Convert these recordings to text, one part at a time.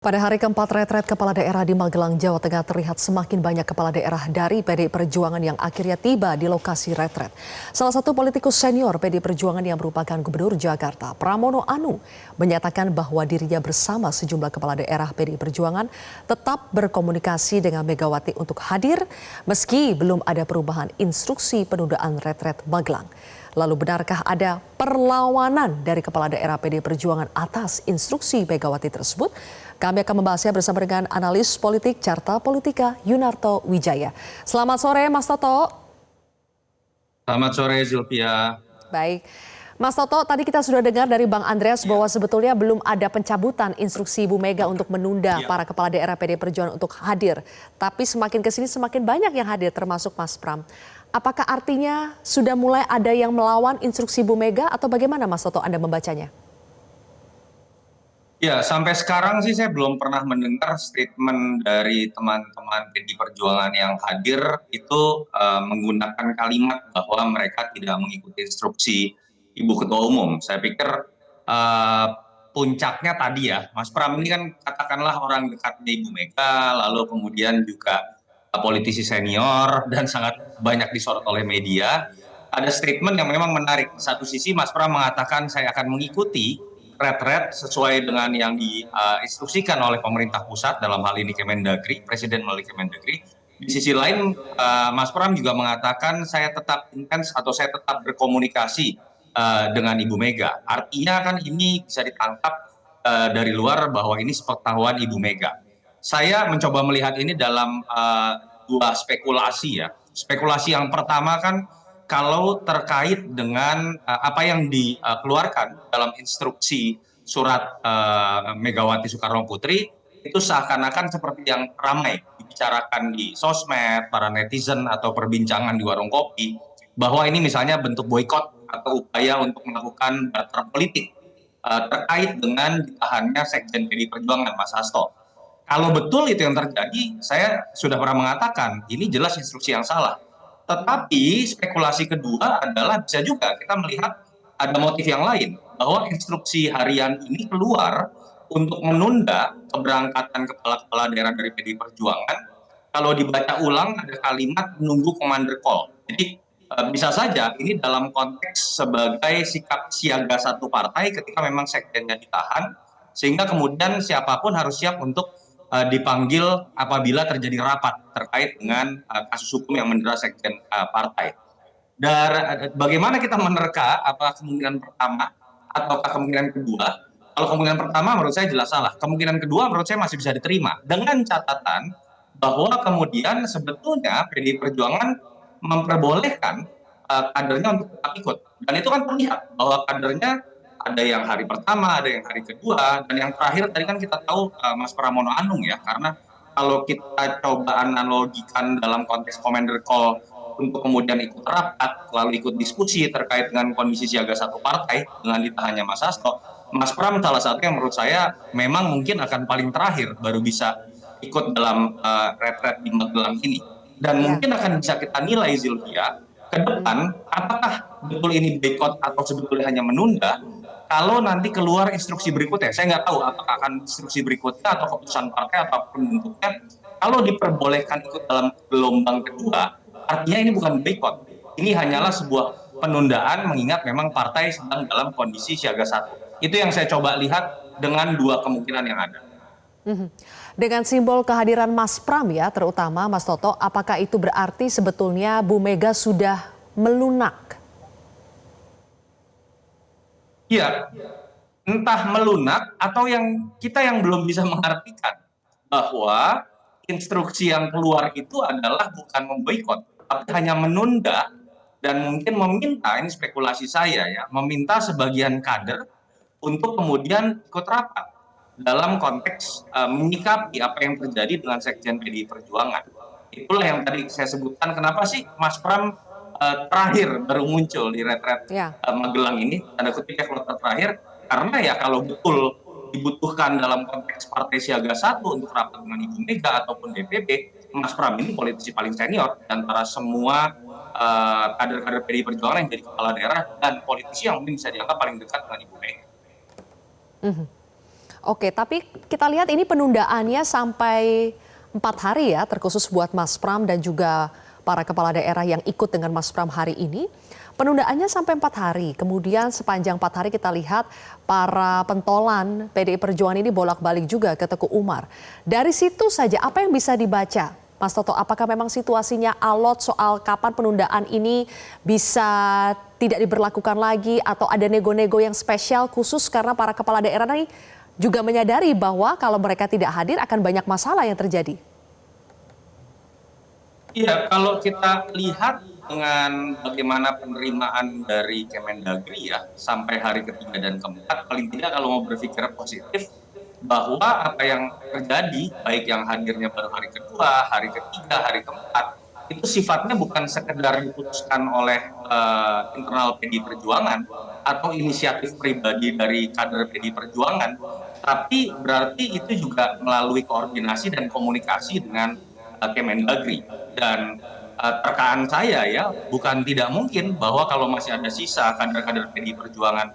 Pada hari keempat retret kepala daerah di Magelang, Jawa Tengah terlihat semakin banyak kepala daerah dari PDI Perjuangan yang akhirnya tiba di lokasi retret. Salah satu politikus senior PDI Perjuangan yang merupakan Gubernur Jakarta, Pramono Anung, menyatakan bahwa dirinya bersama sejumlah kepala daerah PDI Perjuangan tetap berkomunikasi dengan Megawati untuk hadir meski belum ada perubahan instruksi penundaan retret Magelang. Lalu benarkah ada perlawanan dari kepala daerah PDI Perjuangan atas instruksi Megawati tersebut? Kami akan membahasnya bersama dengan analis politik Carta Politika Yunarto Wijaya. Selamat sore Mas Toto. Selamat sore Zulfia. Baik. Mas Toto, tadi kita sudah dengar dari Bang Andreas bahwa sebetulnya belum ada pencabutan instruksi Ibu Mega untuk menunda para kepala daerah PDI Perjuangan untuk hadir. Tapi semakin kesini semakin banyak yang hadir termasuk Mas Pram. Apakah artinya sudah mulai ada yang melawan instruksi Bu Mega atau bagaimana Mas Toto Anda membacanya? Ya, sampai sekarang sih saya belum pernah mendengar statement dari teman-teman PDI Perjuangan yang hadir itu menggunakan kalimat bahwa mereka tidak mengikuti instruksi Ibu Ketua Umum. Saya pikir puncaknya tadi ya, Mas Pram ini kan katakanlah orang dekatnya Ibu Mega, lalu kemudian juga politisi senior dan sangat banyak disorot oleh media. Ada statement yang memang menarik. Di satu sisi Mas Pram mengatakan saya akan mengikuti retret sesuai dengan yang diinstruksikan oleh pemerintah pusat, dalam hal ini Kemendagri, Presiden melalui Kemendagri. Di sisi lain, Mas Pram juga mengatakan saya tetap intens atau saya tetap berkomunikasi dengan Ibu Mega. Artinya kan ini bisa ditangkap dari luar bahwa ini sepengetahuan Ibu Mega. Saya mencoba melihat ini dalam dua spekulasi ya. Spekulasi yang pertama kan kalau terkait dengan apa yang dikeluarkan dalam instruksi surat Megawati Soekarno Putri, itu seakan-akan seperti yang ramai dibicarakan di sosmed, para netizen atau perbincangan di warung kopi, bahwa ini misalnya bentuk boikot atau upaya untuk melakukan barter politik terkait dengan ditahannya Sekjen PDI Perjuangan, Mas Hasto. Kalau betul itu yang terjadi, saya sudah pernah mengatakan ini jelas instruksi yang salah. Tetapi spekulasi kedua adalah bisa juga kita melihat ada motif yang lain, bahwa instruksi harian ini keluar untuk menunda keberangkatan kepala-kepala daerah dari PDI Perjuangan. Kalau dibaca ulang ada kalimat menunggu commander call. Jadi bisa saja ini dalam konteks sebagai sikap siaga satu partai ketika memang sekjennya ditahan, sehingga kemudian siapapun harus siap untuk dipanggil apabila terjadi rapat terkait dengan kasus hukum yang mendera sekjen partai. Dan bagaimana kita menerka apa kemungkinan pertama atau kemungkinan kedua? Kalau kemungkinan pertama menurut saya jelas salah. Kemungkinan kedua menurut saya masih bisa diterima dengan catatan bahwa kemudian sebetulnya PDI Perjuangan memperbolehkan kadernya untuk tetap ikut. Dan itu kan terlihat bahwa kadernya ada yang hari pertama, ada yang hari kedua, dan yang terakhir tadi kan kita tahu Mas Pramono Anung ya, karena kalau kita coba analogikan dalam konteks commander call untuk kemudian ikut rapat, lalu ikut diskusi terkait dengan kondisi siaga satu partai dengan ditahannya Mas Hasto, Mas Pram salah satu yang menurut saya memang mungkin akan paling terakhir baru bisa ikut dalam retret di Magelang ini. Dan mungkin akan bisa kita nilai Zilvia ke depan apakah betul ini boikot atau sebetulnya hanya menunda. Kalau nanti keluar instruksi berikutnya, saya nggak tahu apakah akan instruksi berikutnya atau keputusan partai ataupun bentuknya. Kalau diperbolehkan ikut dalam gelombang kedua, artinya ini bukan boikot. Ini hanyalah sebuah penundaan mengingat memang partai sedang dalam kondisi siaga satu. Itu yang saya coba lihat dengan dua kemungkinan yang ada. Dengan simbol kehadiran Mas Pram ya, terutama Mas Toto, apakah itu berarti sebetulnya Bu Mega sudah melunak? Iya, entah melunak atau yang kita yang belum bisa mengartikan bahwa instruksi yang keluar itu adalah bukan memboikot, tapi hanya menunda dan mungkin meminta, ini spekulasi saya ya, meminta sebagian kader untuk kemudian ikut rapat dalam konteks menyikapi apa yang terjadi dengan Sekjen PDI Perjuangan. Itulah yang tadi saya sebutkan, kenapa sih Mas Pram terakhir baru muncul di retret Magelang ini, tanda kutipnya kloter terakhir, karena ya kalau betul dibutuhkan dalam konteks partai siaga satu untuk rapat dengan Ibu Mega ataupun DPP, Mas Pram ini politisi paling senior antara semua kader-kader PDI Perjuangan yang jadi kepala daerah dan politisi yang mungkin bisa dianggap paling dekat dengan Ibu Mega. Oke, tapi kita lihat ini penundaannya sampai 4 hari ya, terkhusus buat Mas Pram dan juga para kepala daerah yang ikut dengan Mas Pram hari ini. Penundaannya sampai 4 hari. Kemudian sepanjang 4 hari kita lihat para pentolan PDI Perjuangan ini bolak-balik juga ke Teguh Umar. Dari situ saja apa yang bisa dibaca, Mas Toto? Apakah memang situasinya alot soal kapan penundaan ini bisa tidak diberlakukan lagi atau ada nego-nego yang spesial khusus karena para kepala daerah ini juga menyadari bahwa kalau mereka tidak hadir akan banyak masalah yang terjadi? Iya, kalau kita lihat dengan bagaimana penerimaan dari Kemendagri ya sampai hari ketiga dan keempat, paling tidak kalau mau berpikir positif bahwa apa yang terjadi, baik yang hadirnya baru hari kedua, hari ketiga, hari keempat, itu sifatnya bukan sekedar diputuskan oleh internal PDI Perjuangan atau inisiatif pribadi dari kader PDI Perjuangan, tapi berarti itu juga melalui koordinasi dan komunikasi dengan Kemendagri. Dan terkaan saya ya, bukan tidak mungkin bahwa kalau masih ada sisa kader-kader PDI Perjuangan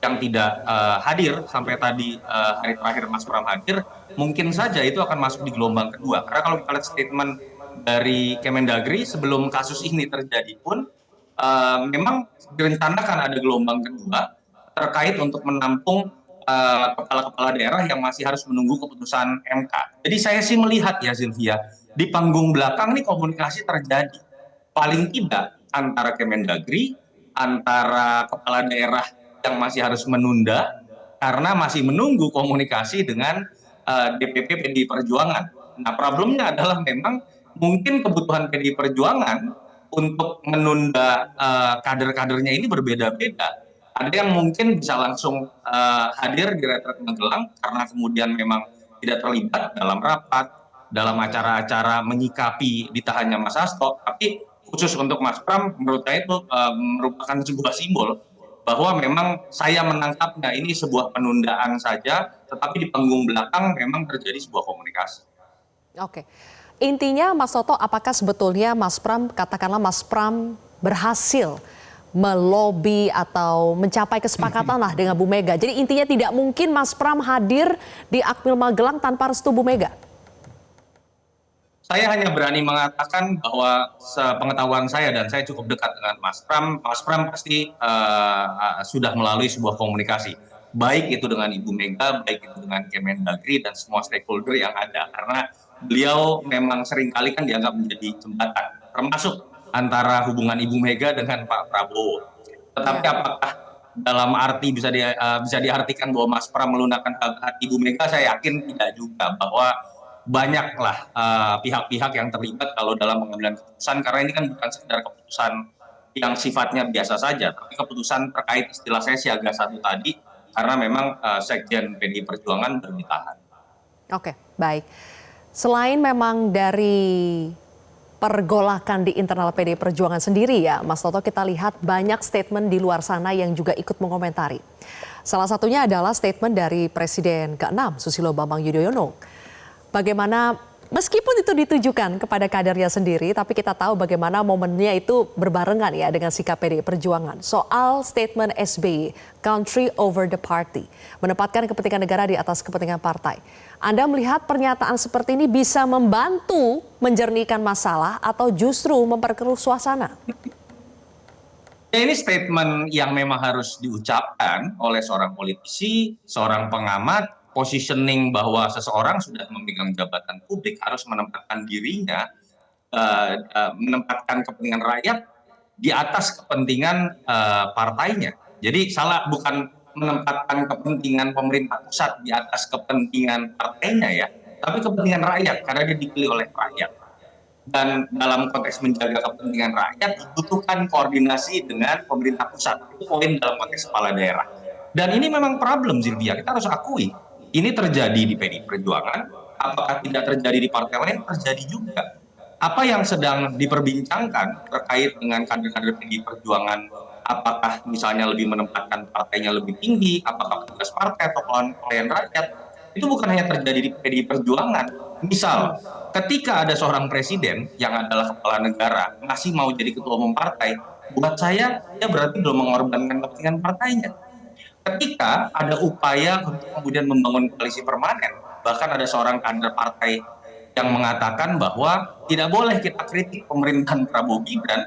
yang tidak hadir sampai tadi hari terakhir Mas Pram hadir, mungkin saja itu akan masuk di gelombang kedua. Karena kalau kita lihat statement dari Kemendagri sebelum kasus ini terjadi pun, memang direncanakan ada gelombang kedua terkait untuk menampung kepala-kepala daerah yang masih harus menunggu keputusan MK. Jadi saya sih melihat ya Sylvia, di panggung belakang ini komunikasi terjadi. Paling tidak antara Kemendagri, antara kepala daerah yang masih harus menunda karena masih menunggu komunikasi dengan DPP PDI Perjuangan. Nah, problemnya adalah memang mungkin kebutuhan PDI Perjuangan untuk menunda kader-kadernya ini berbeda-beda. Ada yang mungkin bisa langsung hadir di retret Magelang karena kemudian memang tidak terlibat dalam rapat, dalam acara-acara menyikapi ditahannya Mas Hasto. Tapi khusus untuk Mas Pram, menurut saya itu merupakan sebuah simbol bahwa memang saya menangkapnya ini sebuah penundaan saja, tetapi di panggung belakang memang terjadi sebuah komunikasi. Oke. Intinya Mas Toto, apakah sebetulnya Mas Pram, katakanlah Mas Pram berhasil melobi atau mencapai kesepakatan lah dengan Bu Mega. Jadi intinya tidak mungkin Mas Pram hadir di Akmil Magelang tanpa restu Bu Mega. Saya hanya berani mengatakan bahwa sepengetahuan saya dan saya cukup dekat dengan Mas Pram pasti sudah melalui sebuah komunikasi. Baik itu dengan Ibu Mega, baik itu dengan Kemendagri dan semua stakeholder yang ada. Karena beliau memang seringkali kan dianggap menjadi jembatan, termasuk antara hubungan Ibu Mega dengan Pak Prabowo. Tetapi apakah dalam arti bisa diartikan bahwa Mas Pram melunakkan hati Ibu Mega? Saya yakin tidak juga, bahwa banyaklah pihak-pihak yang terlibat kalau dalam pengambilan keputusan, karena ini kan bukan sekedar keputusan yang sifatnya biasa saja, tapi keputusan terkait istilah saya siaga satu tadi, karena memang Sekjen PDI Perjuangan ditahan. Oke, baik. Selain memang dari pergolakan di internal PDI Perjuangan sendiri ya, Mas Toto, kita lihat banyak statement di luar sana yang juga ikut mengomentari. Salah satunya adalah statement dari Presiden ke-6 Susilo Bambang Yudhoyono. Bagaimana meskipun itu ditujukan kepada kadernya sendiri, tapi kita tahu bagaimana momennya itu berbarengan ya dengan sikap PDI Perjuangan. Soal statement SBY, country over the party, menempatkan kepentingan negara di atas kepentingan partai. Anda melihat pernyataan seperti ini bisa membantu menjernihkan masalah atau justru memperkeruh suasana? Ini statement yang memang harus diucapkan oleh seorang politisi, seorang pengamat. Positioning bahwa seseorang sudah memegang jabatan publik harus menempatkan dirinya, menempatkan kepentingan rakyat di atas kepentingan partainya. Jadi salah bukan menempatkan kepentingan pemerintah pusat di atas kepentingan partainya ya, tapi kepentingan rakyat karena dia dipilih oleh rakyat. Dan dalam konteks menjaga kepentingan rakyat dibutuhkan koordinasi dengan pemerintah pusat. Itu poin dalam konteks kepala daerah. Dan ini memang problem, Sylvia, kita harus akui. Ini terjadi di PDI Perjuangan, apakah tidak terjadi di partai lain? Terjadi juga. Apa yang sedang diperbincangkan terkait dengan kader-kader PDI Perjuangan, apakah misalnya lebih menempatkan partainya lebih tinggi, apakah petugas partai atau pelayan rakyat, itu bukan hanya terjadi di PDI Perjuangan. Misal, ketika ada seorang presiden yang adalah kepala negara masih mau jadi ketua umum partai, buat saya dia berarti belum mengorbankan kepentingan partainya. ketika ada upaya untuk kemudian membangun koalisi permanen, bahkan ada seorang kader partai yang mengatakan bahwa tidak boleh kita kritik pemerintahan Prabowo Gibran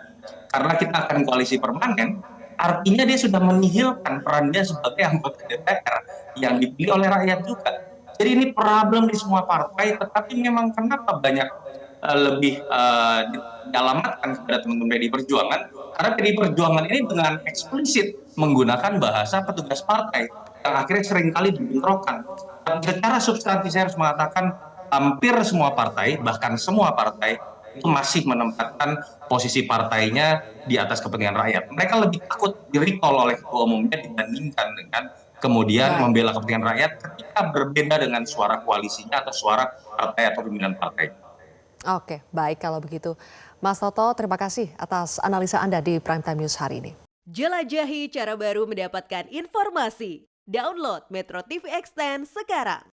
karena kita akan koalisi permanen, artinya dia sudah menihilkan peran dia sebagai anggota DPR yang dipilih oleh rakyat juga. Jadi ini problem di semua partai, tetapi memang kenapa banyak lebih dialamatkan kepada teman-teman PDI Perjuangan, karena PDI Perjuangan ini dengan eksplisit menggunakan bahasa petugas partai yang akhirnya seringkali dibentrokan. Dan secara substansi saya harus mengatakan hampir semua partai, bahkan semua partai itu masih menempatkan posisi partainya di atas kepentingan rakyat. Mereka lebih takut di-recall oleh ketua umumnya dibandingkan dengan kemudian Baik. membela kepentingan rakyat ketika berbeda dengan suara koalisinya atau suara partai atau pimpinan partai. Oke, baik kalau begitu. Mas Toto, terima kasih atas analisa Anda di Prime Time News hari ini. Jelajahi cara baru mendapatkan informasi. Download Metro TV Extend sekarang.